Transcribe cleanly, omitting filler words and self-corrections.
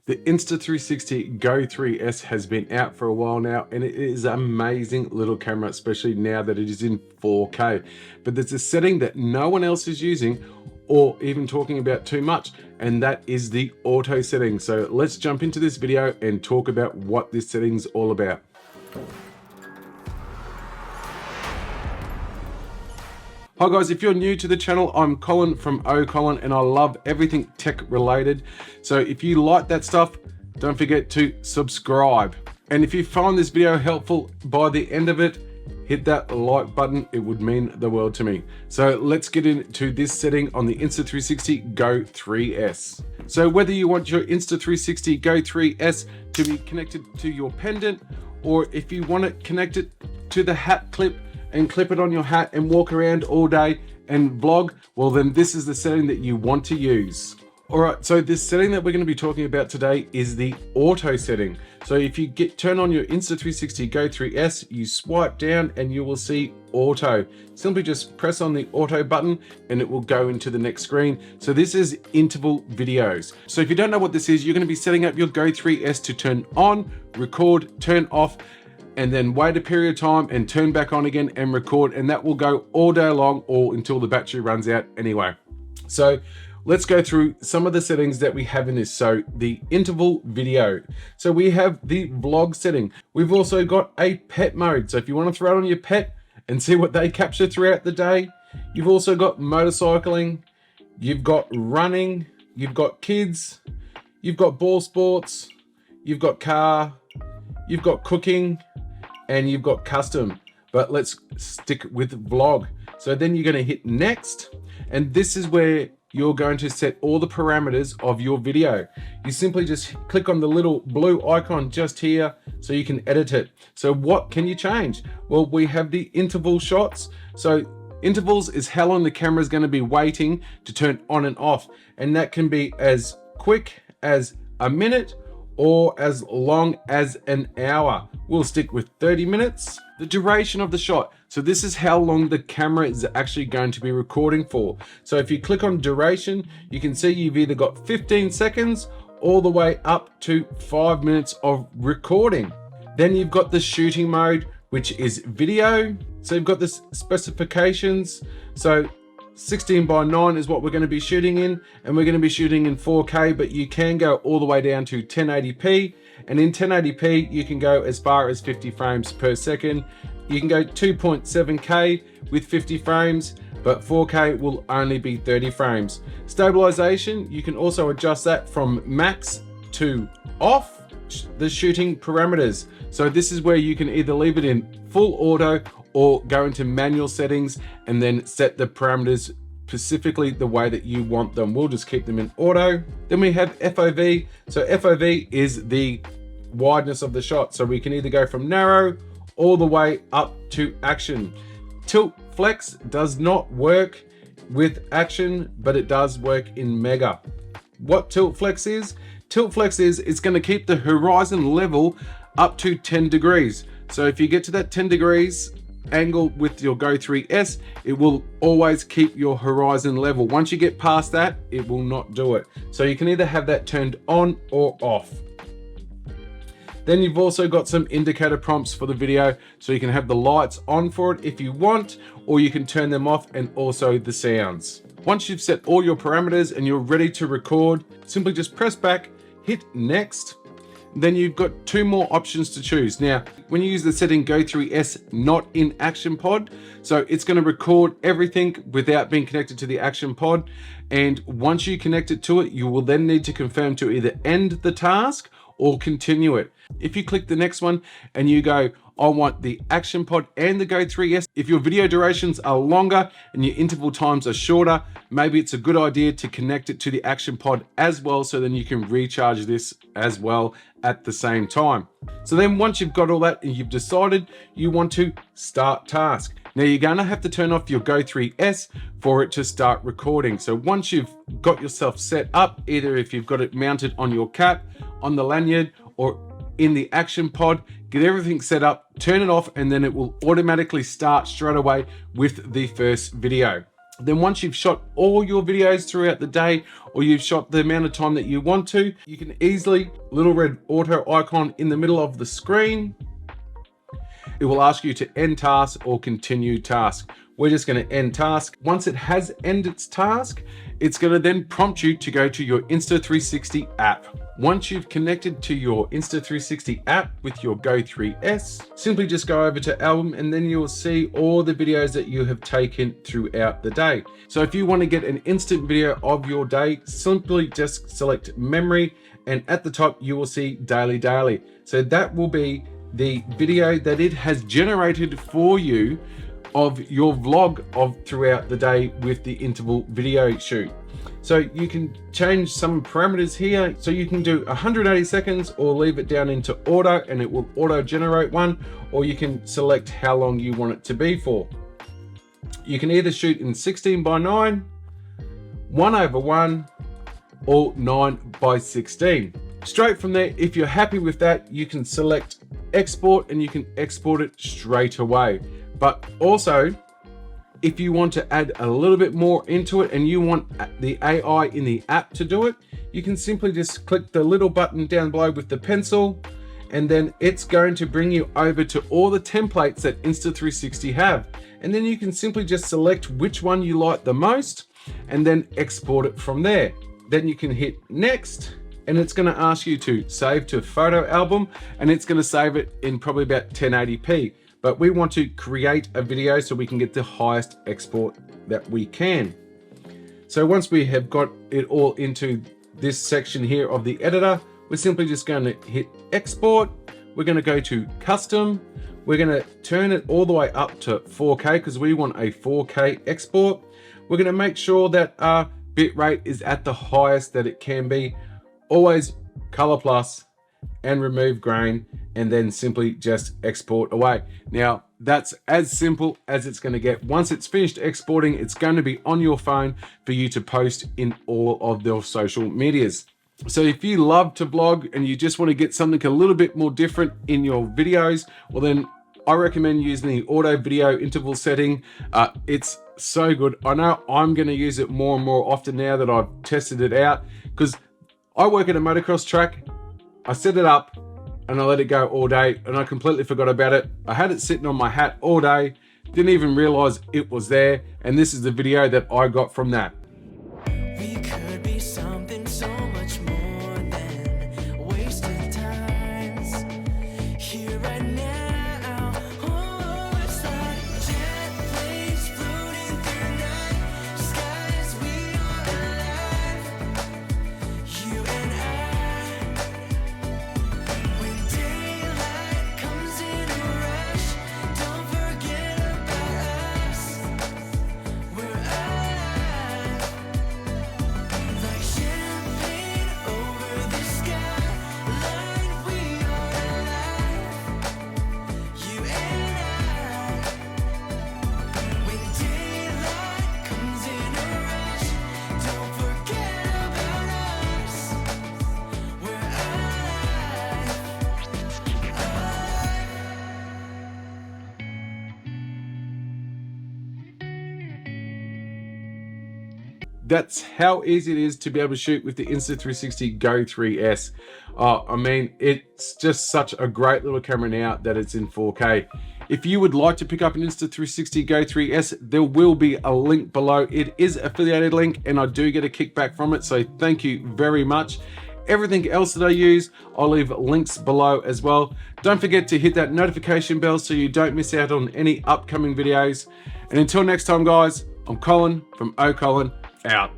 The Insta360 GO3s has been out for a while now, and it is an amazing little camera, especially now that it is in 4K. But there's a setting that no one else is using or even talking about too much, and that is the auto setting. So let's jump into this video and talk about what this setting's all about. Hi guys, if you're new to the channel, I'm Colin from Colin, and I love everything tech related. So if you like that stuff, don't forget to subscribe. And if you find this video helpful by the end of it, hit that like button. It would mean the world to me. So let's get into this setting on the Insta360 GO3s. So whether you want your Insta360 GO3s to be connected to your pendant, or if you want it connected to the hat clip and clip it on your hat and walk around all day and vlog, well then this is the setting that you want to use. Alright, so this setting that we're going to be talking about today is the auto setting. So if you turn on your Insta360 GO3s, you swipe down and you will see auto. Simply just press on the auto button and it will go into the next screen. So this is interval videos. So if you don't know what this is, you're going to be setting up your GO3s to turn on, record, turn off, and then wait a period of time and turn back on again and record, and that will go all day long or until the battery runs out anyway. So let's go through some of the settings that we have in this. So the interval video. So we have the vlog setting. We've also got a pet mode. So if you want to throw it on your pet and see what they capture throughout the day. You've also got motorcycling, you've got running, you've got kids, you've got ball sports, you've got car, you've got cooking, and you've got custom. But let's stick with vlog. So then you're going to hit next, and this is where you're going to set all the parameters of your video. You simply just click on the little blue icon just here so you can edit it. So what can you change? Well, we have the interval shots. So intervals is how long the camera is going to be waiting to turn on and off, and that can be as quick as a minute or as long as an hour. We'll stick with 30 minutes. The duration of the shot. So this is how long the camera is actually going to be recording for. So if you click on duration, you can see you've either got 15 seconds all the way up to 5 minutes of recording. Then you've got the shooting mode, which is video. So you've got the specifications. So 16:9 is what we're going to be shooting in, and we're going to be shooting in 4K, but you can go all the way down to 1080p, and in 1080p you can go as far as 50 frames per second. You can go 2.7K with 50 frames, but 4K will only be 30 frames. Stabilization, you can also adjust that from max to off. The shooting parameters, so this is where you can either leave it in full auto or go into manual settings and then set the parameters specifically the way that you want them. We'll just keep them in auto. Then we have FOV. So FOV is the wideness of the shot. So we can either go from narrow all the way up to action. Tilt flex does not work with action, but it does work in mega. What tilt flex is? Tilt flex is it's going to keep the horizon level up to 10 degrees. So if you get to that 10 degrees angle with your GO3s, it will always keep your horizon level. Once you get past that, it will not do it. So you can either have that turned on or off. Then you've also got some indicator prompts for the video, so you can have the lights on for it if you want, or you can turn them off, and also the sounds. Once you've set all your parameters and you're ready to record, simply just press back, hit next. Then you've got two more options to choose. Now, when you use the setting GO3s not in action pod, so it's going to record everything without being connected to the action pod. And once you connect it to it, you will then need to confirm to either end the task or continue it. If you click the next one and you go, I want the action pod and the GO3s. If your video durations are longer and your interval times are shorter, maybe it's a good idea to connect it to the action pod as well, so then you can recharge this as well at the same time. So then once you've got all that and you've decided you want to start task, now you're gonna have to turn off your GO3s for it to start recording. So once you've got yourself set up, either if you've got it mounted on your cap, on the lanyard, or in the action pod, get everything set up, turn it off, and then it will automatically start straight away with the first video. Then once you've shot all your videos throughout the day, or you've shot the amount of time that you want to, you can easily, little red auto icon in the middle of the screen, it will ask you to end task or continue task. We're just going to end task. Once it has ended its task, it's going to then prompt you to go to your Insta360 app. Once you've connected to your Insta360 app with your GO3s, simply just go over to album and then you'll see all the videos that you have taken throughout the day. So if you want to get an instant video of your day, simply just select memory, and at the top you will see daily. So that will be the video that it has generated for you of your vlog of throughout the day with the interval video shoot. So you can change some parameters here. So you can do 180 seconds or leave it down into auto and it will auto generate one, or you can select how long you want it to be for. You can either shoot in 16:9, 1/1, or 9:16. Straight from there, if you're happy with that, you can select export and you can export it straight away. But also, if you want to add a little bit more into it and you want the AI in the app to do it, you can simply just click the little button down below with the pencil, and then it's going to bring you over to all the templates that Insta360 have. And then you can simply just select which one you like the most and then export it from there. Then you can hit next, and it's going to ask you to save to photo album, and it's going to save it in probably about 1080p. But we want to create a video so we can get the highest export that we can. So once we have got it all into this section here of the editor, we're simply just going to hit export. We're going to go to custom. We're going to turn it all the way up to 4K because we want a 4K export. We're going to make sure that our bitrate is at the highest that it can be. Always color plus and remove grain, and then simply just export away. Now that's as simple as it's going to get. Once it's finished exporting, it's going to be on your phone for you to post in all of their social medias. So if you love to vlog and you just want to get something a little bit more different in your videos, well then I recommend using the auto video interval setting. It's so good. I know I'm going to use it more and more often now that I've tested it out, because I work at a motocross track. I set it up and I let it go all day and I completely forgot about it. I had it sitting on my hat all day, didn't even realize it was there, and this is the video that I got from that. We could be something so much more than wasted times. Here right now, oh, it's like jet planes floating through night skies. We are alive, you and I. When daylight comes in a rush, don't forget about us. We're alive, like champagne over the skyline. We are alive, you and I. When daylight comes in a rush, don't forget about us. We're alive, alive. That's how easy it is to be able to shoot with the Insta360 GO3s. I mean, it's just such a great little camera now that it's in 4K. If you would like to pick up an Insta360 GO3s, there will be a link below. It is affiliated link and I do get a kickback from it, so thank you very much. Everything else that I use, I'll leave links below as well. Don't forget to hit that notification bell so you don't miss out on any upcoming videos. And until next time guys, I'm Colin from OColin, out.